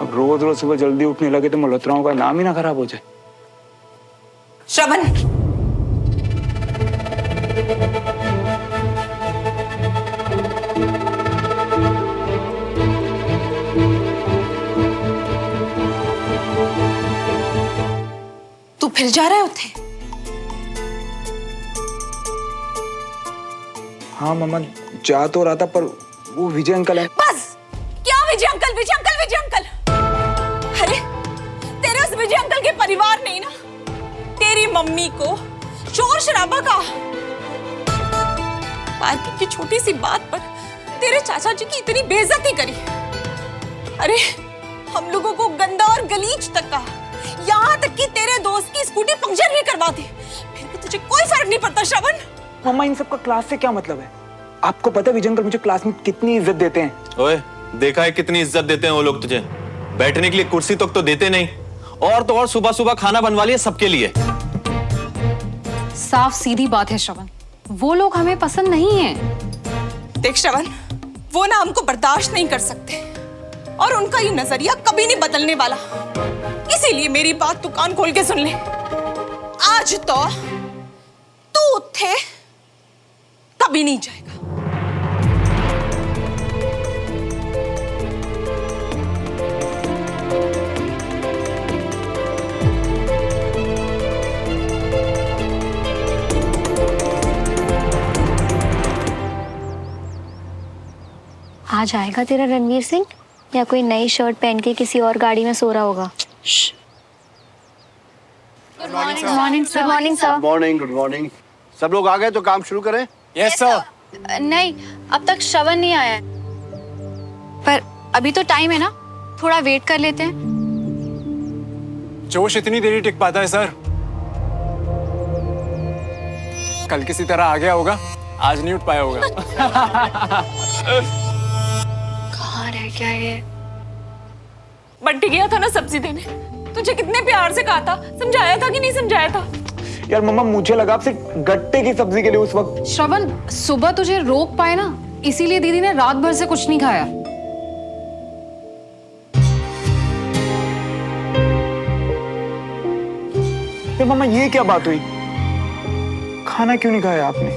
अब रोज रोज सुबह जल्दी उठने लगे तो मल्होत्राओं का नाम ही ना खराब हो जाए। श्रवण, तू फिर जा रहा है उठे? हाँ मम्मा, जा तो रहा था पर वो विजय अंकल है। बस, क्या विजय अंकल, विजय अंकल, विजय अंकल? अरे तेरे उस विजय अंकल के परिवार ने ना तेरी मम्मी को शोर शराबा का, पार्किंग की छोटी सी बात पर तेरे चाचा जी की इतनी बेइज्जती करी। अरे हम लोगों को गंदा और गलीज तक कहा, यहाँ तक कि तेरे दोस्त की स्कूटी पंक्चर भी करवा दी, फिर भी तुझे कोई फर्क नहीं पड़ता। श्रवण, मम्मा इन सब का क्लास से क्या मतलब है? आपको पता है विजय अंकल मुझे क्लास में कितनी इज्जत देते हैं? ओए, देखा है कितनी इज्जत देते हैं वो लोग तुझे? बैठने के लिए कुर्सी तक तो देते नहीं, और तो और सुबह सुबह खाना बनवा लिया सबके लिए। साफ सीधी बात है श्रवण, वो लोग हमें पसंद नहीं है। देख श्रवण, वो ना हमको बर्दाश्त नहीं कर सकते और उनका ये नजरिया कभी नहीं बदलने वाला। इसीलिए मेरी बात तू कान खोल के सुन ले। आज तो तू उठे कभी नहीं जाएगा। आज आएगा तेरा रणवीर सिंह, या कोई नई शर्ट पहन के किसी और गाड़ी में सो रहा होगा। Good morning sir. Morning, good morning. सब लोग आ गए तो काम शुरू करें? Yes sir. नहीं, अब तक श्रवण नहीं आया है, पर अभी तो टाइम है ना, थोड़ा वेट कर लेते हैं। जोश इतनी देरी टिक पाता है सर? कल किसी तरह आ गया होगा, आज नहीं उठ पाया होगा। कहाँ रह गया ये? बंटी गया था ना सब्जी देने, तुझे कितने प्यार से कहा था, समझाया था कि नहीं समझाया था? यार मम्मा, मुझे लगा आप सिर्फ गट्टे की सब्जी के लिए उस वक्त। श्रवण, सुबह तुझे रोक पाए ना, इसीलिए दीदी ने रात भर से कुछ नहीं खाया। फिर मम्मा ये क्या बात हुई? खाना क्यों नहीं खाया आपने?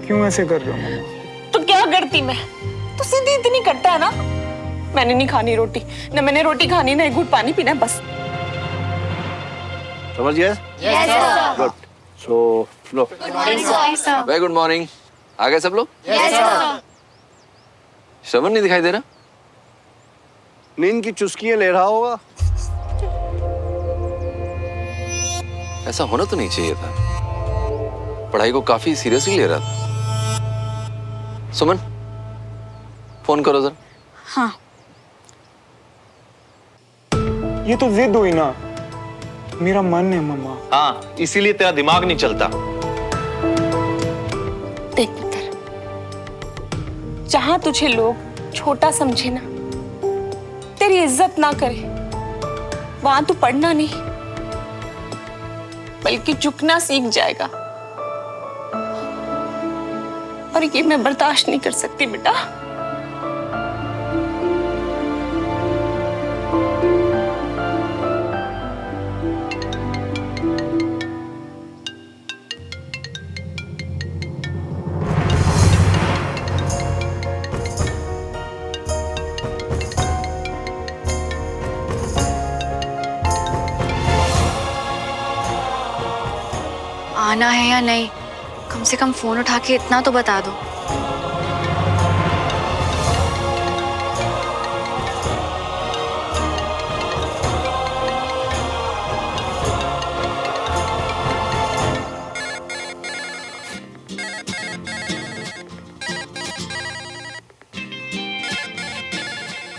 क्यों ऐसे कर रहे हो मम्मा? तो क्या करती मैं? तू सीधी इतनी करता है ना। मैंने नहीं खानी रोटी, न मैंने रोटी खानी, न एक घूंट पानी पीना है, बस। समझ गए? Yes sir. गुड। सो लो। Very good morning. आ गए सब लोग? Yes sir. श्रवण नहीं दिखाई दे रहा? नींद की चुस्कियां ले रहा होगा। ऐसा होना तो नहीं चाहिए था, पढ़ाई को काफी सीरियसली ले रहा था। सुमन, फोन करो जरा। हाँ। ये तो जिद हुई ना, मेरा मन है मम्मा। हाँ, इसीलिए तेरा दिमाग नहीं चलता। देख पुत्र, जहां तुझे लोग छोटा समझे ना, तेरी इज्जत ना करे, वहां तू पढ़ना नहीं बल्कि झुकना सीख जाएगा। और ये मैं बर्दाश्त नहीं कर सकती बेटा। आना है या नहीं, कम से कम फोन उठा के इतना तो बता दो।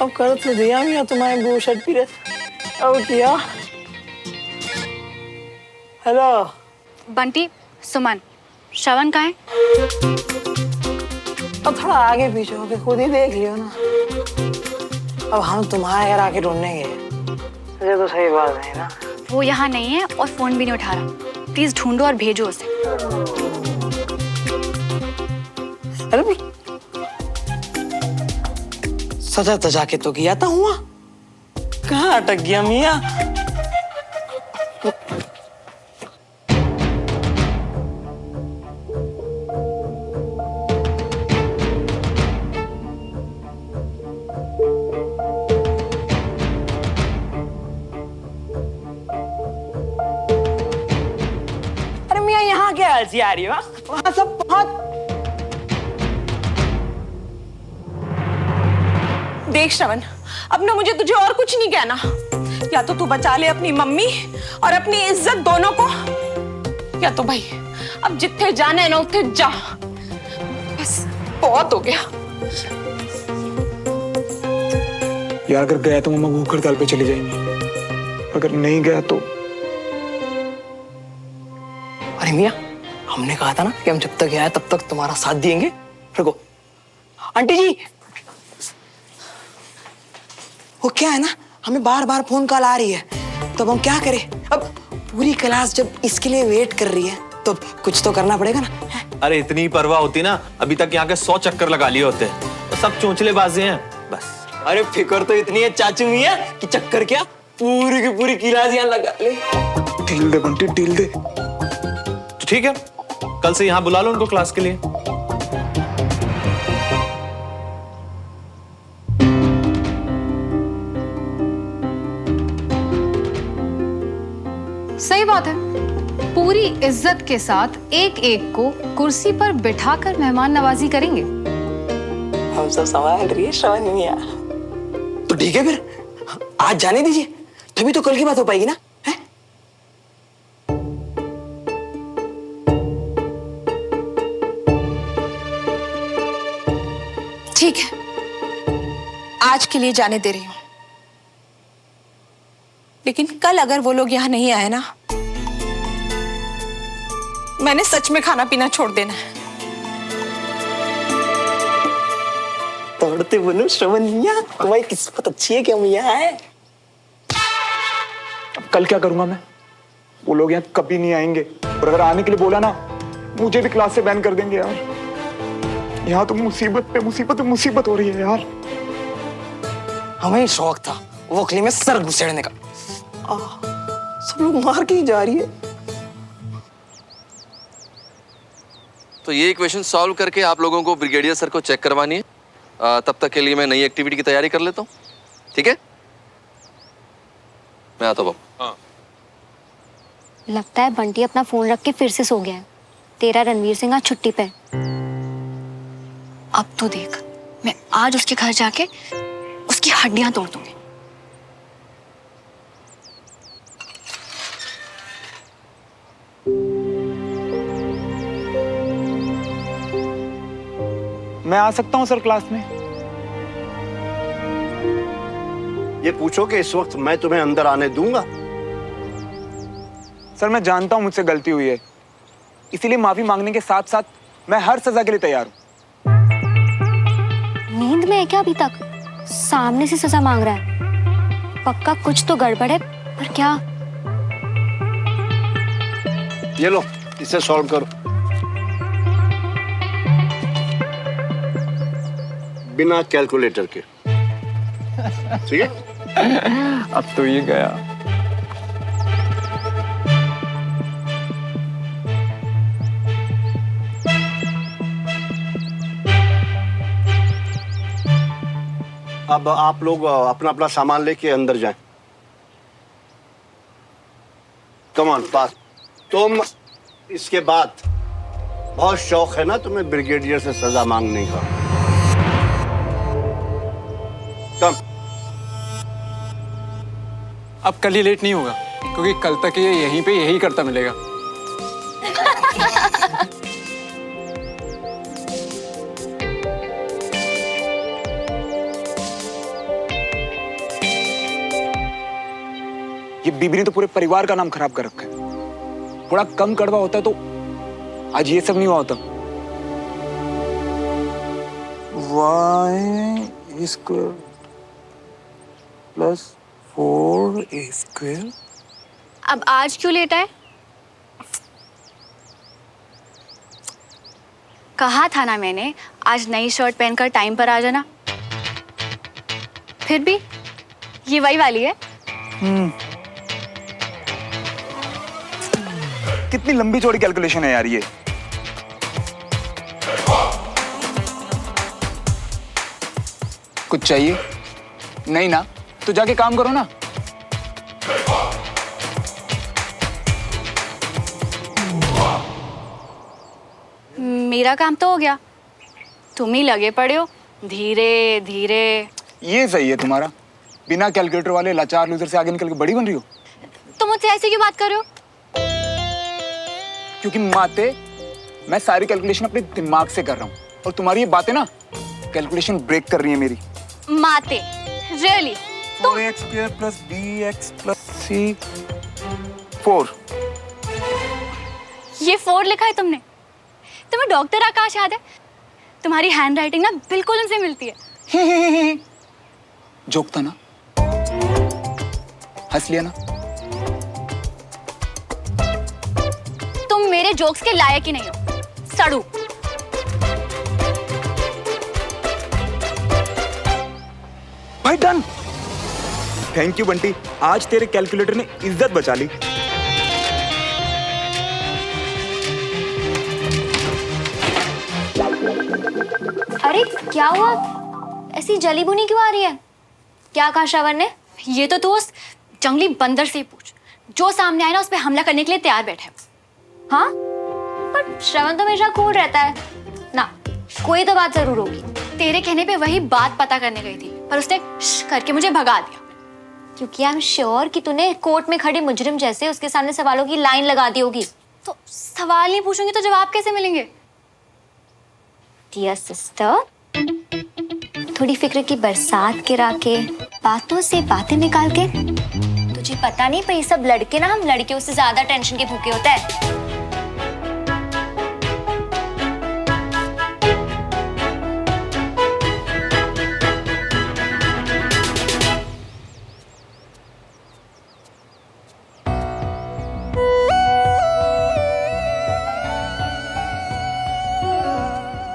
अब कर तो दिया मियाँ तुम्हारे बू शर्ट पी रहे। अब किया। हेलो बंटी, सुमन, श्रवण कहाँ है? अब थोड़ा आगे पीछे होके खुद ही देख लियो ना। अब हम तुम्हारे घर आके ढूंढने गए, ये तो सही बात है ना। वो यहाँ नहीं है और फोन भी नहीं उठा रहा, प्लीज ढूंढो और भेजो उसे। अरे सजा तजा के तो किया था हुआ। कहाँ अटक गया मियाँ? अरे मियाँ यहाँ क्या आलसी आ रही है? वहाँ सब बहुत। देख श्रवण, अब ना मुझे तुझे और कुछ नहीं कहना। या तो तू बचा ले अपनी मम्मी और अपनी इज्जत दोनों को, या तो भाई अब जिथे जाना है ना उठे जा। बस बहुत हो गया। यार अगर गया तो मम्मा भूख हड़ताल पे चली जाएंगी, अगर नहीं गया तो। अरे मियाँ, हमने कहा था ना कि हम जब तक आए तब तक तुम्हारा साथ देंगे। रुको आंटी जी, वो क्या है ना, हमें बार बार फोन कॉल आ रही है, तो अब हम क्या करें? अब पूरी क्लास जब इसके लिए वेट कर रही है तो कुछ तो करना पड़ेगा ना। अरे इतनी परवाह होती ना, अभी तक यहाँ के 100 चक्कर लगा लिए होते। तो सब चोंचलेबाजी हैं बस। अरे फिक्र तो इतनी है चाचू मियाँ कि चक्कर क्या, पूरी की पूरी क्लास यहाँ लगा ले। ढील दे बंटी, ढील दे। तो ठीक है, कल से यहाँ बुला लो उनको क्लास के लिए। सही बात है, पूरी इज्जत के साथ एक एक को कुर्सी पर बिठाकर मेहमान नवाजी करेंगे। हम सब संभाल रही है श्रवण मियाँ। तो ठीक है फिर, आज जाने दीजिए, तभी तो कल की बात हो पाएगी ना। है? ठीक है, आज के लिए जाने दे रही हूं, लेकिन कल अगर वो लोग यहाँ नहीं आए ना, मैंने सच में खाना पीना छोड़ देना है। तोड़ते बोलो श्रवण मियाँ, तुम्हारी किस्मत अच्छी है कि हम यहाँ आए। अब कल क्या करूंगा मैं? वो लोग यहाँ कभी नहीं आएंगे, और अगर आने के लिए बोला ना, मुझे भी क्लास से बैन कर देंगे यार। यहाँ तो मुसीबत पे मुसीबत पे मुसीबत हो रही है यार। हमें शौक था वोखली में सर घुसेड़ने का, सब लोग मार के ही जा रही है। तो ये इक्वेशन सॉल्व करके आप लोगों को ब्रिगेडियर सर को चेक करवानी है। तब तक के लिए मैं नई एक्टिविटी की तैयारी कर लेता हूँ, ठीक है? मैं आता हूँ। हाँ। लगता है बंटी अपना फोन रख के फिर से सो गया है। तेरा रणवीर सिंह आज छुट्टी पे। अब तो देख, मैं आज उसके घर जाके उसकी हड्डियां तोड़ दूंगी। मैं आ सकता हूँ सर क्लास में? ये पूछो कि इस वक्त मैं तुम्हें अंदर आने दूंगा? सर मैं जानता हूँ मुझसे गलती हुई है, इसीलिए माफी मांगने के साथ साथ मैं हर सजा के लिए तैयार हूँ। नींद में है क्या अभी तक? सामने से सजा मांग रहा है, पक्का कुछ तो गड़बड़ है, पर क्या? ये लो, इसे सॉल्व करो। बिना कैलकुलेटर के, ठीक है? अब तो ये गया। अब आप लोग अपना अपना सामान लेके अंदर जाएं। कम ऑन पास। तुम इसके बाद बहुत शौक है ना तुम्हें ब्रिगेडियर से सजा मांगने का? कम। अब कल ही लेट नहीं होगा, क्योंकि कल तक ये यहीं पे यही करता मिलेगा। ये बीबी ने तो पूरे परिवार का नाम खराब कर रखा है। थोड़ा कम कड़वा होता तो आज ये सब नहीं हुआ होता। y square plus 4a²। अब आज क्यों लेट आए? कहा था ना मैंने, आज नई शर्ट पहनकर टाइम पर आ जाना। फिर भी ये वही वाली है। कितनी लंबी चौड़ी कैलकुलेशन है यार ये। कुछ चाहिए? नहीं ना, तो जाके काम करो ना। मेरा काम तो हो गया, तुम ही लगे पड़े हो धीरे धीरे। ये सही है तुम्हारा, बिना कैलकुलेटर वाले लाचार लूजर से आगे निकल के बड़ी बन रही हो। तुम मुझसे ऐसे क्यों बात कर रहे हो? क्योंकि माते मैं सारी कैलकुलेशन अपने दिमाग से कर रहा हूँ और तुम्हारी ये बातें ना कैलकुलेशन ब्रेक कर रही है मेरी। माते रियली? 4x² + bx + c 4। ये 4 लिखा है तुमने? तुम्हें डॉक्टर आकाश याद है? तुम्हारी हैंड राइटिंग ना बिल्कुल उनसे मिलती है। जोक था ना, हंस लिया ना। तुम मेरे जोक्स के लायक ही नहीं हो, सड़ू। भाई डन। थैंक यू बंटी, आज तेरे कैलकुलेटर ने इज्जत बचा ली। अरे क्या हुआ, ऐसी जली बुनी क्यों आ रही है? क्या कहा श्रवण ने? ये तो तू उस जंगली बंदर से ही पूछ, जो सामने आए ना उस पे हमला करने के लिए तैयार बैठे है। हाँ, पर श्रवण तो हमेशा कूल रहता है ना, कोई तो बात जरूर होगी। तेरे कहने पे वही बात पता करने गई थी, पर उसने श्श करके मुझे भगा दिया। क्योंकि आई एम श्योर कि तूने कोर्ट में खड़े मुजरिम जैसे उसके सामने सवालों की लाइन लगा दी होगी। तो सवाल नहीं पूछूंगी तो जवाब कैसे मिलेंगे? डियर सिस्टर, थोड़ी फिक्र की बरसात गिरा के, बातों से बातें निकाल के। तुझे पता नहीं पर ये सब लड़के ना हम लड़कियों से ज्यादा टेंशन के भूखे होते हैं।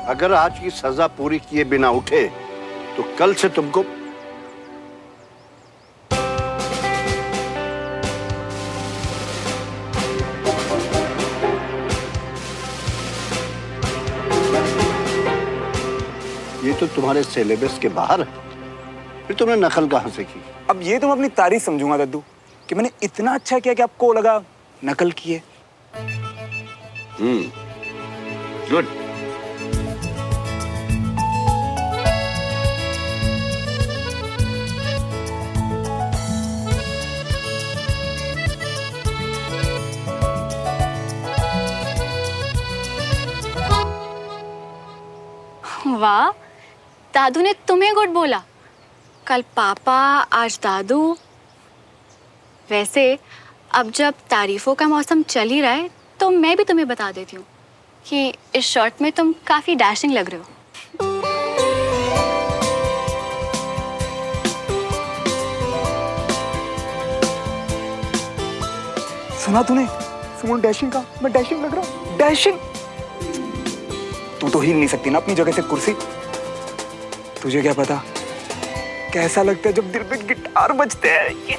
अगर आज की सजा पूरी किए बिना उठे तो कल से तुमको ये तो तुम्हारे सिलेबस के बाहर है, फिर तुमने नकल कहां से की? अब ये तुम अपनी तारीफ समझूंगा दद्दू कि मैंने इतना अच्छा किया कि आपको लगा नकल किए। गुड। वाह, दादू ने तुम्हें गुड बोला। कल पापा, आज दादू। वैसे अब जब तारीफों का मौसम चल ही रहा है तो मैं भी तुम्हें बता देती हूँ कि इस शर्ट में तुम काफी डैशिंग लग रहे हो। सुना तूने? सुमन डैशिंग का, मैं डैशिंग लग रहा हूँ? डैशिंग? तू तो हिल नहीं सकती ना अपनी जगह से कुर्सी। तुझे क्या पता कैसा लगता है जब दिल पे गिटार बजते हैं।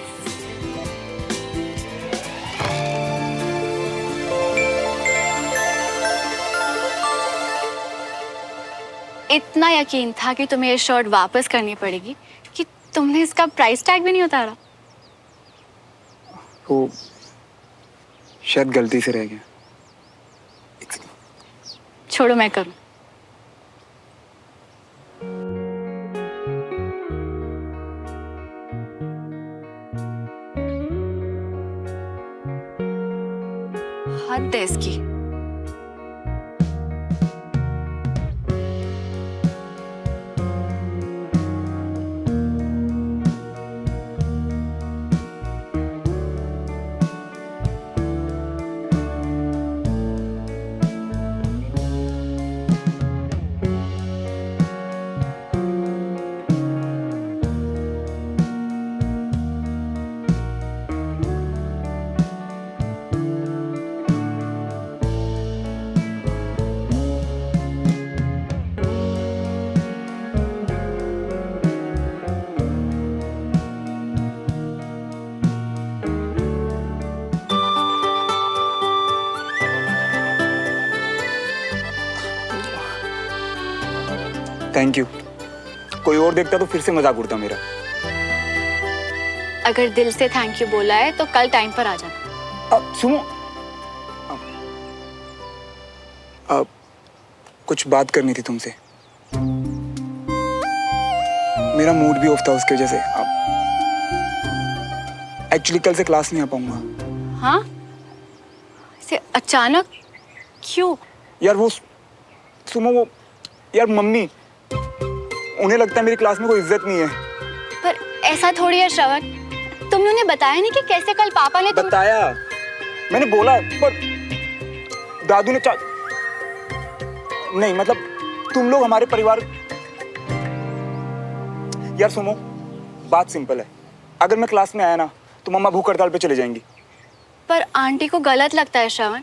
इतना यकीन था कि तुम्हें ये शर्ट वापस करनी पड़ेगी कि तुमने इसका प्राइस टैग भी नहीं उतारा। वो शायद गलती से रह गया। छोड़ो, मैं करूं। हद है इसकी। Thank you. कोई और देखता तो फिर से मजाक उड़ता मेरा। अगर दिल से थैंक यू बोला है तो कल टाइम पर आ जाना। अब सुनो, अब कुछ बात करनी थी तुमसे। मेरा मूड भी ऑफ था उसकी वजह से। अब एक्चुअली कल से क्लास नहीं आ पाऊंगा। हाँ, इसे अचानक क्यों? यार वो सुनो, वो यार मम्मी, उन्हें लगता है मेरी क्लास में कोई इज्जत नहीं है। पर ऐसा थोड़ी है श्रवण, तुमने उन्हें बताया नहीं कि कैसे कल पापा ने बताया, मैंने बोला, पर दादू ने नहीं, मतलब तुम लोग हमारे परिवार। यार सुनो, बात सिंपल है। अगर मैं क्लास में आया ना तो मम्मा भूख हड़ताल पे चले जाएंगी। पर आंटी को गलत लगता है श्रवण।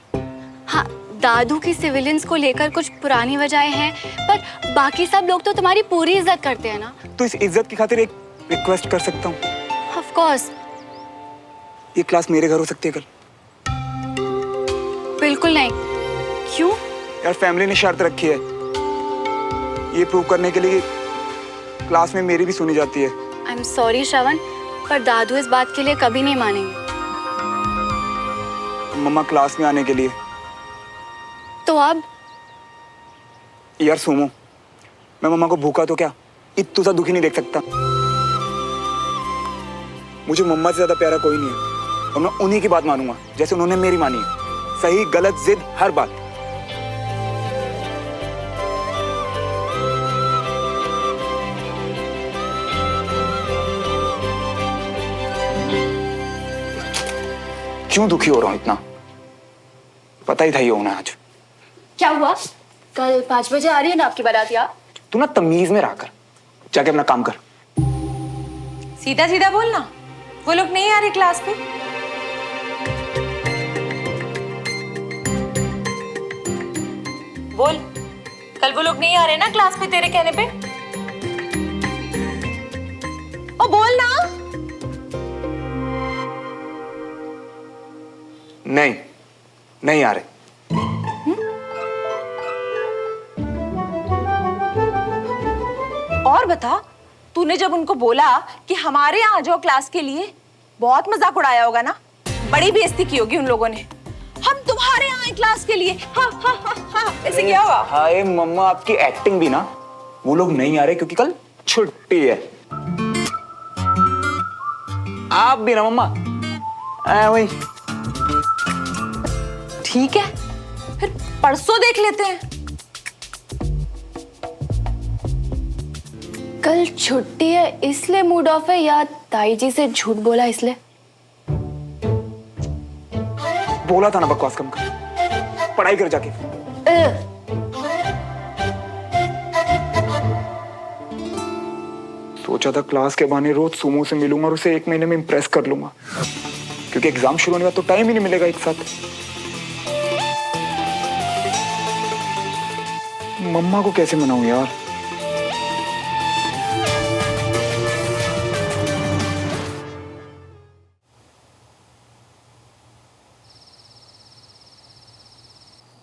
हाँ, दादू की सिविलियंस को लेकर कुछ पुरानी वजहें हैं, पर बाकी सब लोग तो तुम्हारी पूरी इज्जत करते हैं ना। तो इस इज्जत की खातिर एक रिक्वेस्ट कर सकता हूँ? Of course. ये क्लास मेरे घर हो सकती है कल? बिल्कुल नहीं। क्यों? यार फैमिली ने शर्त रखी है, ये प्रूव करने के लिए क्लास में मेरी भी सुनी जाती है। आई एम सॉरी श्रवण, पर दादू इस बात के लिए कभी नहीं मानेंगे। मम्मा क्लास में आने के लिए तो अब? यार सुनो, मैं मम्मा को भूखा तो क्या इतना सा दुखी नहीं देख सकता। मुझे मम्मा से ज्यादा प्यारा कोई नहीं है, और मैं उन्हीं की बात मानूंगा जैसे उन्होंने मेरी मानी है। सही गलत जिद हर बात। क्यों दुखी हो रहा हूं इतना? पता ही था ये होना आज। क्या हुआ? कल 5 बजे आ रही है ना आपकी बारात यार। तू ना तमीज में रह कर, जाके अपना काम कर। सीधा सीधा बोलना, वो लोग नहीं आ रहे क्लास पे। बोल, कल वो लोग नहीं आ रहे ना क्लास पे तेरे कहने पे? ओ बोल ना। नहीं, नहीं आ रहे। और बता, तूने जब उनको बोला कि हमारे यहाँ आ जाओ क्लास के लिए, बहुत मजाक उड़ाया होगा ना? बड़ी बेइज्जती की होगी उन लोगों ने। हम तुम्हारे यहाँ आए क्लास के लिए, हा हा हा हा। ऐसे क्या हुआ? हाय मम्मा, आपकी एक्टिंग भी ना। वो लोग नहीं आ रहे क्योंकि कल छुट्टी है। आप भी ना मम्मा। वही ठीक है, फिर परसों देख लेते हैं। कल छुट्टी है इसलिए मूड ऑफ है, या ताई जी से झूठ बोला इसलिए? बोला था ना बकवास कम कर, पढ़ाई कर जाके। सोचा था क्लास के बहाने रोज सुमो से मिलूंगा और उसे 1 महीने में इंप्रेस कर लूंगा, क्योंकि एग्जाम शुरू होने का तो टाइम ही नहीं मिलेगा एक साथ। मम्मा को कैसे मनाऊं यार?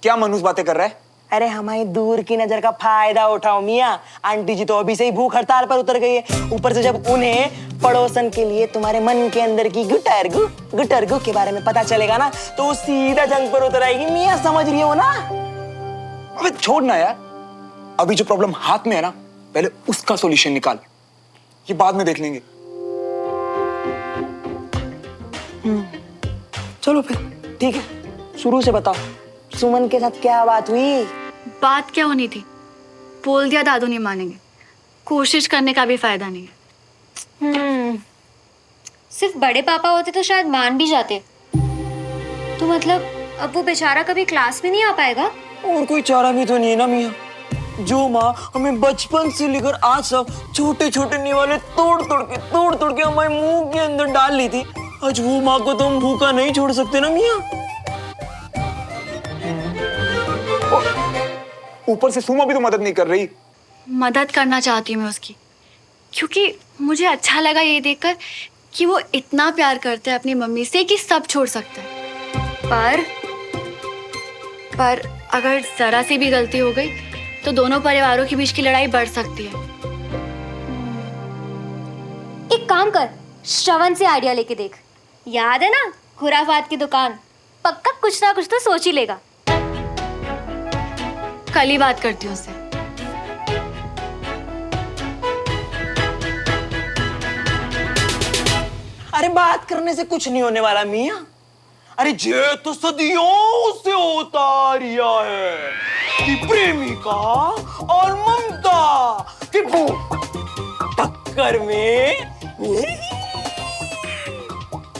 क्या मनुष्य बातें कर रहा है? अरे हमारी दूर की नजर का फायदा उठाओ मियाँ। आंटी जी तो अभी से ही भूख हड़ताल पर उतर गई है। ऊपर से जब उन्हें पड़ोसन के लिए तुम्हारे मन के अंदर की गुटरगु के बारे में पता चलेगा ना, तो वो सीधा जंग पर उतर आएगी मियाँ, समझ रही हो ना? अबे छोड़ ना यार, अभी जो प्रॉब्लम हाथ में है ना, पहले उसका सॉल्यूशन निकाल, ये बाद में देख लेंगे। चलो फिर ठीक है, शुरू से बताओ, सुमन के साथ क्या बात हुई? बात क्या होनी थी? बोल दिया दादू नहीं मानेंगे, कोशिश करने का भी फायदा नहीं है। सिर्फ बड़े पापा होते तो शायद मान भी जाते। तो मतलब अब वो बेचारा कभी क्लास में नहीं आ पाएगा? और कोई चारा भी तो नहीं है ना मियाँ? जो माँ हमें बचपन से लेकर आज तक छोटे छोटे निवाले तोड़ तोड़ के हमारे मुंह के अंदर डाल ली थी, आज वो माँ को तो हम भूखा नहीं छोड़ सकते ना मियाँ। ऊपर से सुमा भी तो मदद नहीं कर रही। मदद करना चाहती हूँ मैं उसकी, क्योंकि मुझे अच्छा लगा ये देखकर कि वो इतना प्यार करते हैं अपनी मम्मी से कि सब छोड़ सकते हैं। पर अगर जरा सी भी गलती हो गई तो दोनों परिवारों के बीच की लड़ाई बढ़ सकती है। एक काम कर, श्रवण से आइडिया लेके देख। याद है ना खुराफात की दुकान, पक्का कुछ ना कुछ तो सोच ही लेगा। कल ही बात करती हूँ उससे। अरे बात करने से कुछ नहीं होने वाला मियाँ। अरे ये तो सदियों से होता रिया है कि प्रेमिका और ममता की टक्कर में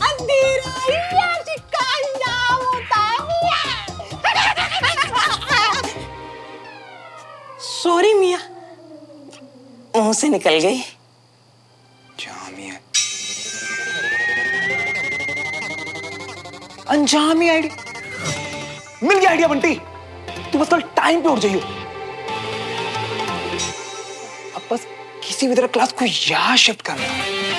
अंधेरा या शिकंजा होता सॉरी मियाँ, मुंह से निकल गई। जामिया अंजामी आइडिया मिल गया आइडिया बंटी, तू बस कल टाइम पे उठ जाइयो। अब बस किसी भी तरह क्लास को यहाँ शिफ्ट करना है।